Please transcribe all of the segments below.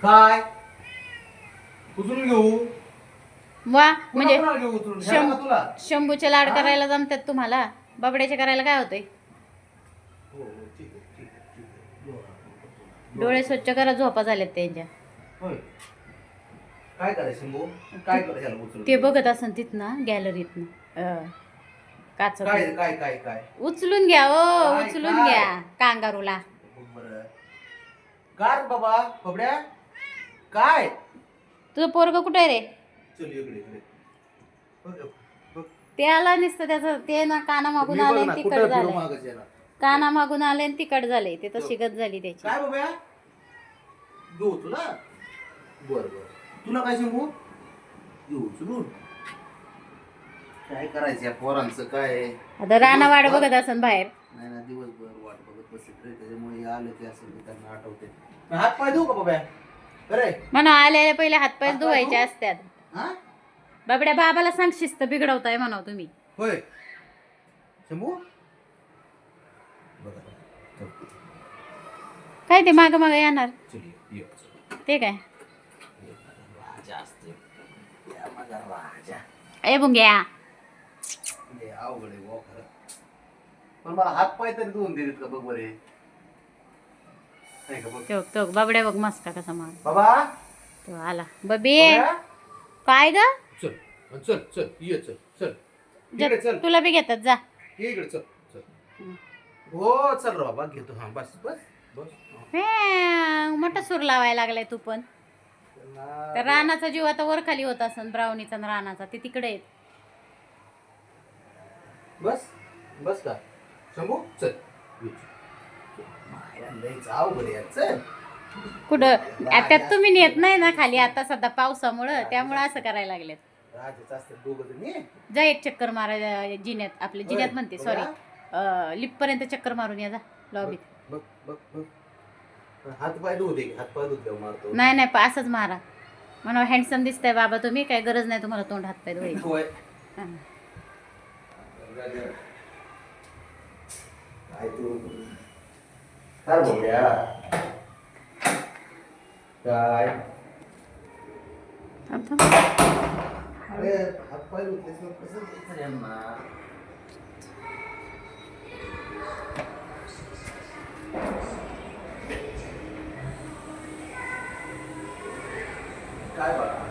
काय उचलून घेऊ? वा म्हणजे कोणाला घेऊ उचलून? ह्याला का तुला? शंभूचे लाड हा? करायला जमतात तुम्हाला, बाबड्याचे करायला काय होतंय? हो, हो, ठीक आहे, ठीक आहे, ठीक आहे. डोळे स्वच्छ करा, झोपा झाल्यात त्यांच्या. होय. काय करायचं शंभू? काय करायचं ह्याला उचलून? ते बघत असन तिथनं गॅलरीतनं काच काय काय काय काय उचलून घ्या ओ, काय, उचलून काय? घ्या कांगारूला. बघ बरं. काय रे बाबा बबड्या? काय? तुझं पोरग कुठे आहे रे? चल इकडे इकडे. बघ, बघ. त्याला नुसतं त्याचं ते ना काना मागून मी बघ आले ना, तिकट कुठं फिरू झालंय, मागच याला. काना मागून आले तिकट झाले, ते तर शिकत झाली त्याची. काय बाबा? घेऊ तुला? बर बर. तुला काय सांगू? घेऊ उचलून. काय करायचं या पोरांचं काय? आता राणा वाट बघत असन बाहेर. नाही ना, दिवसभर वाट बघत बसत रे, त्याच्यामुळे हे आलं की असं की त्यांना आठवते. हात पाय देऊ का बाबा? अरे म्हणून आलेले पहिले हातपाय हातपाय धुवायचे धुवू? असतात. हा? बाबड्या बाबाला सांग शिस्त बिघडवताय म्हणा तुम्ही. होय शंभू बघा. चल. काय ते माग माग येणार चल, ये, चल. ते काय? राजा असते. या माझा राजा. ए बुंग्या, हे अवघड आहे बुवा खरं. पण मला हात पाय तरी धुवून दिलेत का बघ बरे. नाही का बघ. तो तो बाबड्या बघ मस्त कसा माग बाबा तो आला. बबी बबड्या? काय ग? चल चल चल ये चल चल इकडे चल. तुला बी घेतात जा. ये इकडे चल चल. हो चल रे बाबा घेतो. हा बस बस बस. मोठा सूर लावायला लागलाय तू पण. तर रानाचा जीव आता वर खाली होत असन, ब्राउनीचा आणि रानाचा ते तिकडे आहेत. बस बस का शंभू चल ये. माया लयच अवघड आहे यार. चल कुठं आता तुम्ही नेत नाही ना खाली आता सध्या पावसामुळं, त्यामुळं असं करायला लागलेत. राजाच असतात दोघं जणी. जा एक चक्कर मारा जिन्यात, आपल्या जिन्यात म्हणते सॉरी, लिफ्ट पर्यंत चक्कर मारून या जा लॉबीत. बघ बघ बघ. हात पाय धुऊ दे. हात पाय धुत मारतो. नाही नाही असंच मारा म्हणा. हँडसम दिसताय बाबा तुम्ही, काय गरज नाही तुम्हाला तोंड हात पाय धुवायची. होय. हा. काय तू काय बोलल्या? काय थांब थांब. अरे हात पाय धुतलेस मग कसं द्यायचं यांना? काय बघा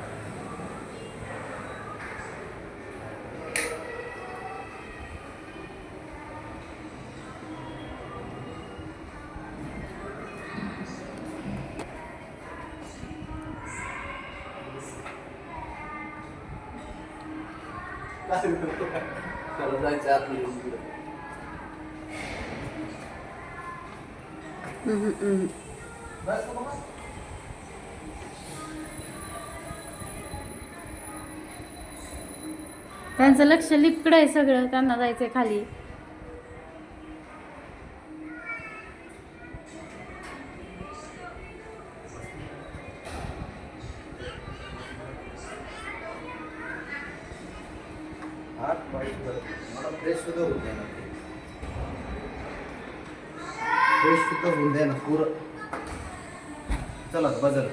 चला जायचं आतमध्ये इकडे. बस का बाबा? त्यांचं लक्ष लिपकडं आहे सगळं, त्यांना जायचंय खाली. हात पाय धुत. मला फ्रेश सुद्धा होऊन द्या ना. फ्रेश सुद्धा होऊन द्या ना पुरं. चला बाजार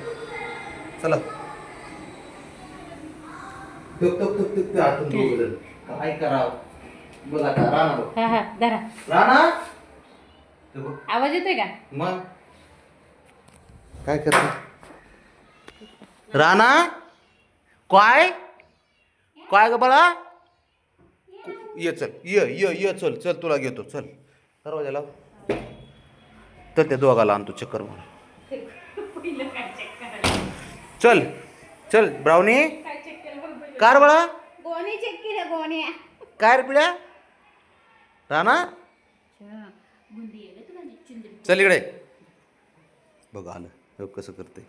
चला. टुक टुक टुक टुक आतून दोघं जण. काय करावं बघा आता. राणा बघ. हा हा धरा. राणा ते बघ. आवाज येतोय का? मग काय करतो राणा? काय काय ग बाळा? ये चल ये ये ये चल चल तुला घेतो. चल दरवाजा लाव. तर त्या दोघाला आणतो चक्कर मारून. चल चल ब्राउनी. कार बाळा गोणी चेक केलं गोणी. काय रे पिढ्या? राणा चल इकडे. बघ आलं कसं करते.